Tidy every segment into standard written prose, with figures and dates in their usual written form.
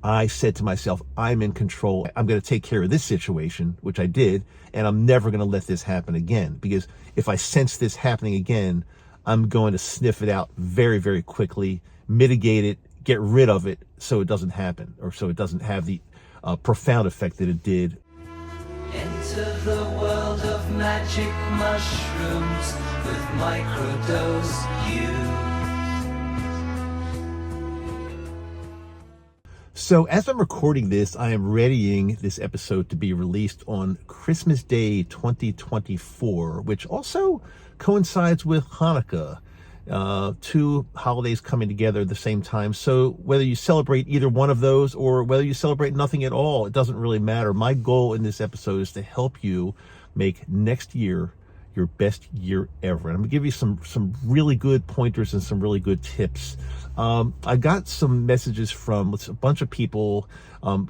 I said to myself, I'm in control. I'm going to take care of this situation, which I did, and I'm never going to let this happen again. Because if I sense this happening again, I'm going to sniff it out very, very quickly, mitigate it, get rid of it so it doesn't happen, or so it doesn't have the profound effect that it did. Enter the world of magic mushrooms with Microdose U. So as I'm recording this, I am readying this episode to be released on Christmas Day 2024, which also coincides with Hanukkah, two holidays coming together at the same time. So whether you celebrate either one of those or whether you celebrate nothing at all, it doesn't really matter. My goal in this episode is to help you make next year your best year ever. And I'm gonna give you some really good pointers and some really good tips. I got some messages from a bunch of people.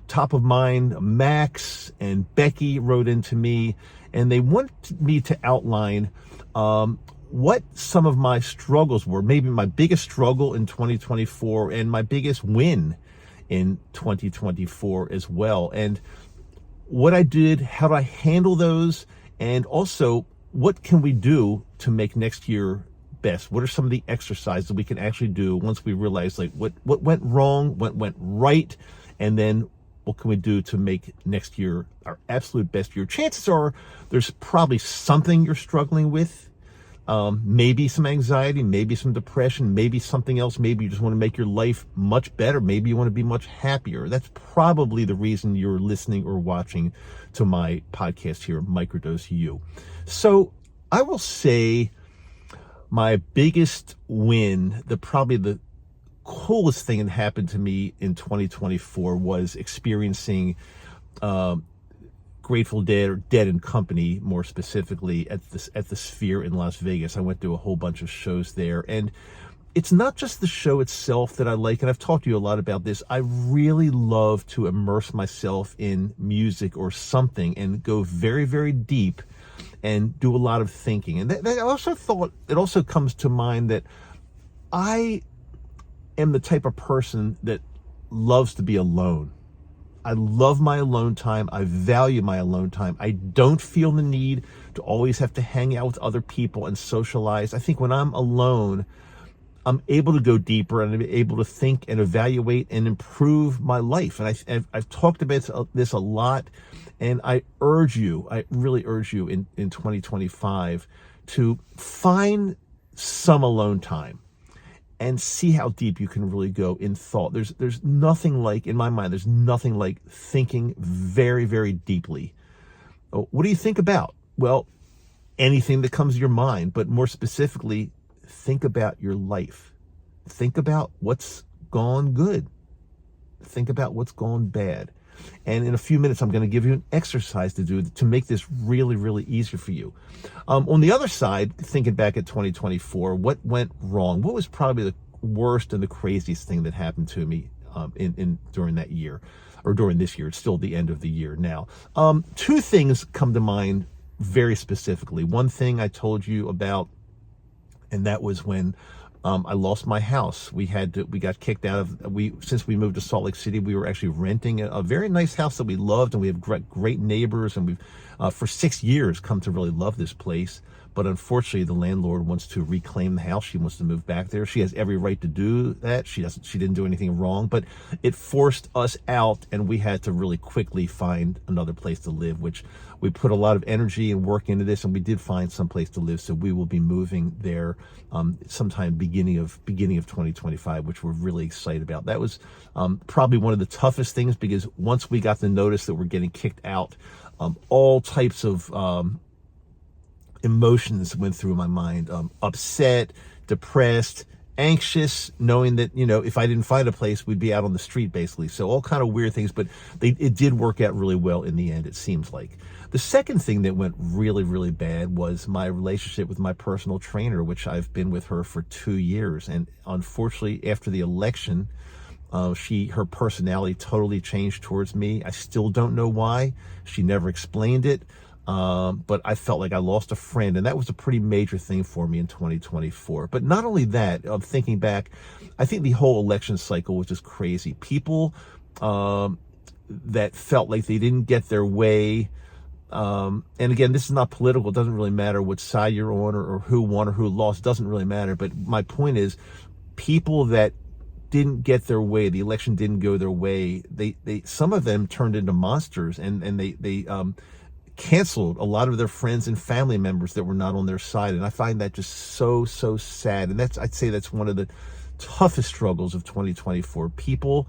Top of mind, Max and Becky wrote into me, and they want me to outline what some of my struggles were, maybe my biggest struggle in 2024 and my biggest win in 2024 as well. And what I did, how do I handle those, and also what can we do to make next year best? What are some of the exercises we can actually do once we realize like what went wrong, what went right, and then what can we do to make next year our absolute best year? Chances are there's probably something you're struggling with, maybe some anxiety, maybe some depression, maybe something else. Maybe you just want to make your life much better. Maybe you want to be much happier. That's probably the reason you're listening or watching to my podcast here, Microdose U. So I will say my biggest win, probably the coolest thing that happened to me in 2024 was experiencing Grateful Dead, or Dead and Company, more specifically at the Sphere in Las Vegas. I went to a whole bunch of shows there, and it's not just the show itself that I like, and I've talked to you a lot about this. I really love to immerse myself in music or something and go very, very deep and do a lot of thinking. And I also thought, it also comes to mind that I am the type of person that loves to be alone. I love my alone time. I value my alone time. I don't feel the need to always have to hang out with other people and socialize. I think when I'm alone, I'm able to go deeper and I'm able to think and evaluate and improve my life. And I've talked about this a lot, and I really urge you in 2025 to find some alone time and see how deep you can really go in thought. There's nothing like, in my mind, there's nothing like thinking very, very deeply. What do you think about? Well, anything that comes to your mind, but more specifically, think about your life. Think about what's gone good. Think about what's gone bad. And in a few minutes, I'm going to give you an exercise to do to make this really, really easy for you. On the other side, thinking back at 2024, what went wrong? What was probably the worst and the craziest thing that happened to me during that year, or during this year? It's still the end of the year now. Two things come to mind very specifically. One thing I told you about, and that was when I lost my house. We got kicked out of, since we moved to Salt Lake City, we were actually renting a very nice house that we loved, and we have great neighbors, and we've, for 6 years, come to really love this place. But unfortunately, the landlord wants to reclaim the house. She wants to move back there. She has every right to do that. She didn't do anything wrong, but it forced us out, and we had to really quickly find another place to live, which we put a lot of energy and work into this, and we did find some place to live. So we will be moving there sometime beginning of 2025, which we're really excited about. That was probably one of the toughest things, because once we got the notice that we're getting kicked out, all types of emotions went through my mind. Upset, depressed, anxious, knowing that, if I didn't find a place, we'd be out on the street, basically. So all kind of weird things, but it did work out really well in the end, it seems like. The second thing that went really, really bad was my relationship with my personal trainer, which I've been with her for 2 years. And unfortunately, after the election, her personality totally changed towards me. I still don't know why. She never explained it. But I felt like I lost a friend, and that was a pretty major thing for me in 2024. But not only that, thinking back, I think the whole election cycle was just crazy. People that felt like they didn't get their way. And again, this is not political. It doesn't really matter what side you're on, or who won or who lost. It doesn't really matter. But my point is, people that didn't get their way, the election didn't go their way, they some of them turned into monsters, and they canceled a lot of their friends and family members that were not on their side. And I find that just so sad. And I'd say that's one of the toughest struggles of 2024. People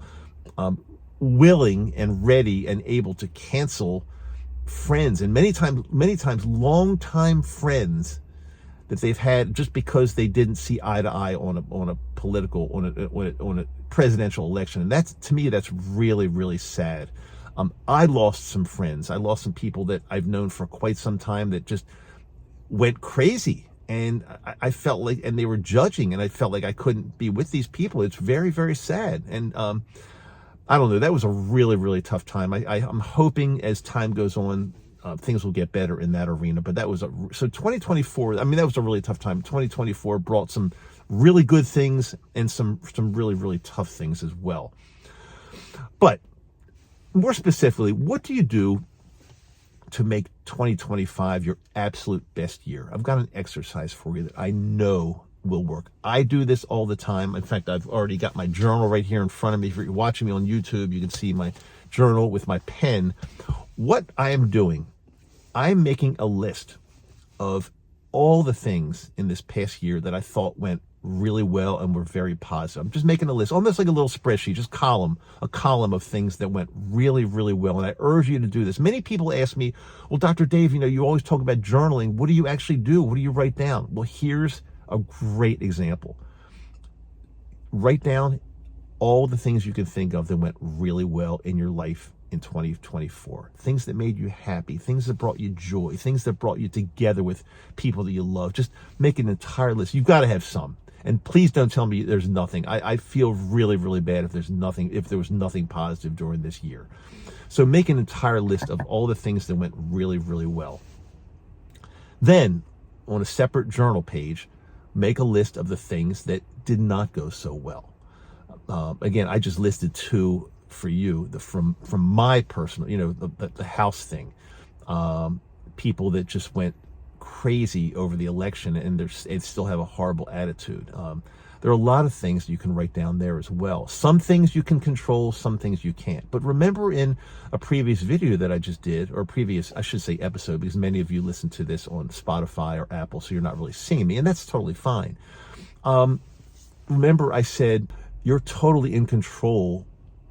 willing and ready and able to cancel friends, and many times long-time friends that they've had, just because they didn't see eye to eye on a political, on a presidential election. And that's, to me, that's really sad. I lost some friends. I lost some people that I've known for quite some time that just went crazy, and I felt like, and they were judging, and I felt like I couldn't be with these people. It's very sad. And I don't know, that was a really tough time. I'm hoping as time goes on, things will get better in that arena. But that was so 2024, I mean, that was a really tough time. 2024 brought some really good things and some really tough things as well. But more specifically, what do you do to make 2025 your absolute best year? I've got an exercise for you that I know will work. I do this all the time. In fact, I've already got my journal right here in front of me. If you're watching me on YouTube, you can see my journal with my pen. What I am doing, I'm making a list of all the things in this past year that I thought went really well and were very positive. I'm just making a list, almost like a little spreadsheet, just a column of things that went really well. And I urge you to do this. Many people ask me, well, Dr. Dave, you always talk about journaling. What do you actually do? What do you write down? Well, here's a great example. Write down all the things you can think of that went really well in your life in 2024. Things that made you happy, things that brought you joy, things that brought you together with people that you love. Just make an entire list. You've got to have some. And please don't tell me there's nothing. I feel really bad if there was nothing positive during this year. So make an entire list of all the things that went really well. Then, on a separate journal page, make a list of the things that did not go so well. Again, I just listed two for you, from my personal, the house thing. People that just went crazy over the election, and they still have a horrible attitude. There are a lot of things you can write down there as well. Some things you can control, some things you can't. But remember, in a previous video that I just did, or previous, I should say, episode, because many of you listen to this on Spotify or Apple, so you're not really seeing me, and that's totally fine. Remember, I said you're totally in control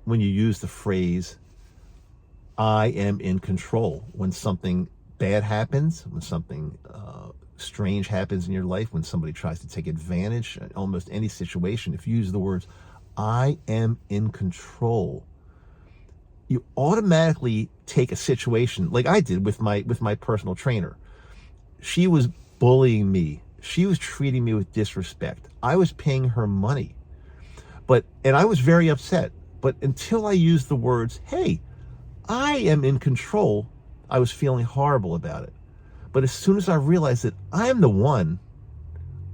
when you use the phrase, I am in control. When something bad happens, when something strange happens in your life, when somebody tries to take advantage, almost any situation, if you use the words, I am in control, you automatically take a situation, like I did with my personal trainer. She was bullying me. She was treating me with disrespect. I was paying her money. And I was very upset. But until I used the words, hey, I am in control, I was feeling horrible about it. But as soon as I realized that I'm the one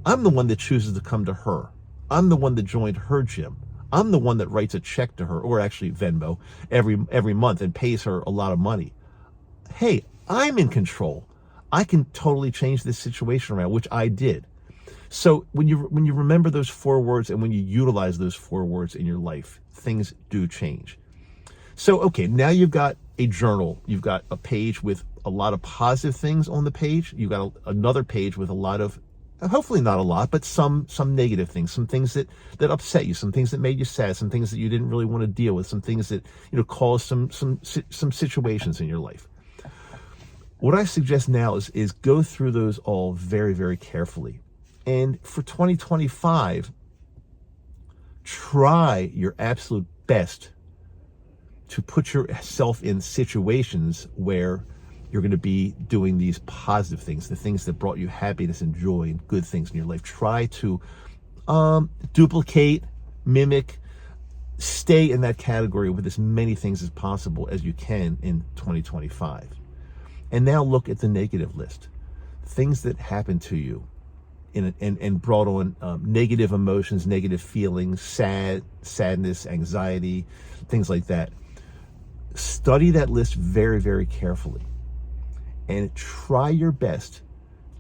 that chooses to come to her. I'm the one that joined her gym. I'm the one that writes a check to her, or actually Venmo, every month, and pays her a lot of money. Hey, I'm in control. I can totally change this situation around, which I did. So when you remember those 4 words, and when you utilize those 4 words in your life, things do change. So, okay, now you've got a journal. You've got a page with a lot of positive things on the page. You've got another page with a lot of, hopefully not a lot, but some negative things, some things that upset you, some things that made you sad, some things that you didn't really want to deal with, some things that, caused some situations in your life. What I suggest now is go through those all very carefully. And for 2025, try your absolute best to put yourself in situations where you're going to be doing these positive things, the things that brought you happiness and joy and good things in your life. Try to duplicate, mimic, stay in that category with as many things as possible as you can in 2025. And now look at the negative list. Things that happened to you and brought on negative emotions, negative feelings, sadness, anxiety, things like that. Study that list very, very carefully and try your best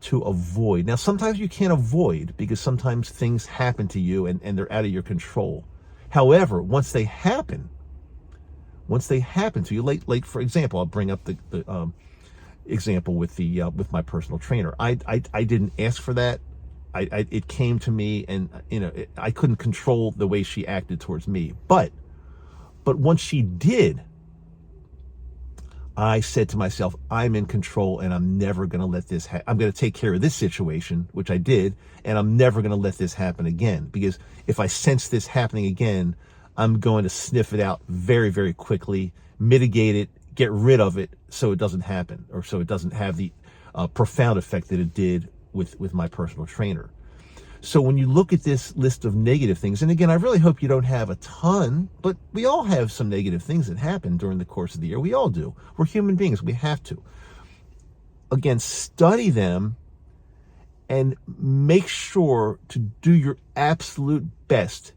to avoid. Now, sometimes you can't avoid because sometimes things happen to you and they're out of your control. However, once they happen to you, like for example, I'll bring up the example with my personal trainer. I didn't ask for that. It came to me, and I couldn't control the way she acted towards me. But once she did, I said to myself, I'm in control, and I'm never going to let this happen. I'm going to take care of this situation, which I did, and I'm never going to let this happen again. Because if I sense this happening again, I'm going to sniff it out very, very quickly, mitigate it, get rid of it so it doesn't happen, or so it doesn't have the profound effect that it did with my personal trainer. So when you look at this list of negative things, and again, I really hope you don't have a ton, but we all have some negative things that happen during the course of the year. We all do. We're human beings. We have to. Again, study them and make sure to do your absolute best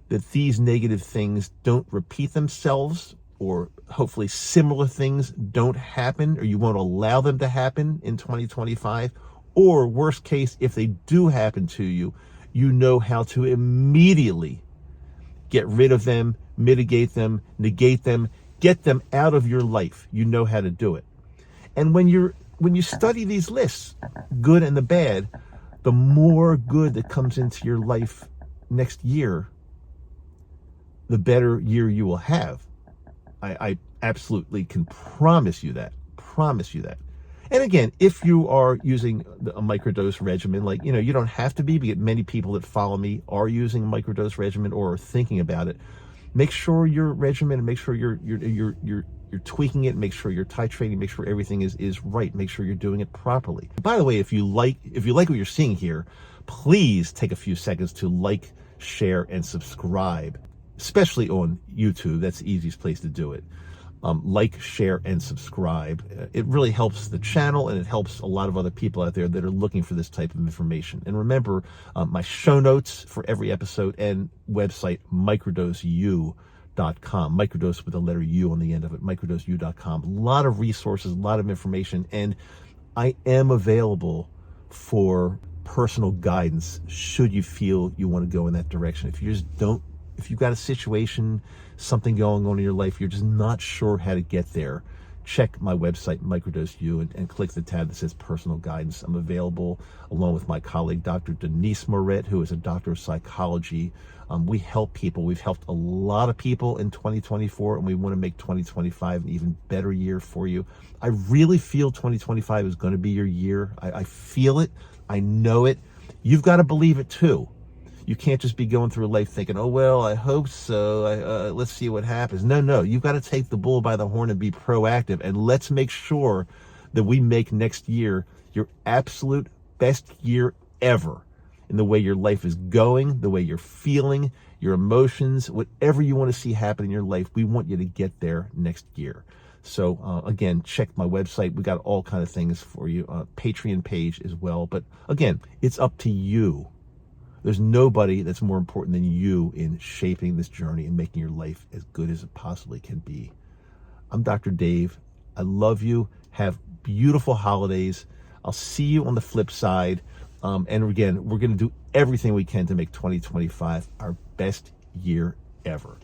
that these negative things don't repeat themselves, or hopefully similar things don't happen, or you won't allow them to happen in 2025. Or worst case, if they do happen to you, you know how to immediately get rid of them, mitigate them, negate them, get them out of your life. You know how to do it. And when you study these lists, good and the bad, the more good that comes into your life next year, the better year you will have. I absolutely can promise you that. And again, if you are using a microdose regimen, you don't have to be, but many people that follow me are using a microdose regimen or are thinking about it. Make sure your regimen, and make sure you're tweaking it, make sure you're titrating, make sure everything is right, make sure you're doing it properly. By the way, if you like what you're seeing here, please take a few seconds to like, share, and subscribe, especially on YouTube. That's the easiest place to do it. Like, share, and subscribe. It really helps the channel, and it helps a lot of other people out there that are looking for this type of information. And remember, my show notes for every episode and website, microdoseu.com. Microdose with the letter U on the end of it, microdoseu.com. A lot of resources, a lot of information, and I am available for personal guidance should you feel you want to go in that direction. If you've got a situation, something going on in your life, you're just not sure how to get there, check my website, Microdose U, and click the tab that says personal guidance. I'm available along with my colleague, Dr. Denise Moret, who is a doctor of psychology. We help people. We've helped a lot of people in 2024, and we want to make 2025 an even better year for you. I really feel 2025 is going to be your year. I feel it. I know it. You've got to believe it too. You can't just be going through life thinking, oh, well, I hope so. Let's see what happens. No, you've got to take the bull by the horn and be proactive. And let's make sure that we make next year your absolute best year ever in the way your life is going, the way you're feeling, your emotions, whatever you want to see happen in your life. We want you to get there next year. So again, check my website. We got all kinds of things for you. Patreon page as well. But again, it's up to you. There's nobody that's more important than you in shaping this journey and making your life as good as it possibly can be. I'm Dr. Dave. I love you. Have beautiful holidays. I'll see you on the flip side. And again, we're going to do everything we can to make 2025 our best year ever.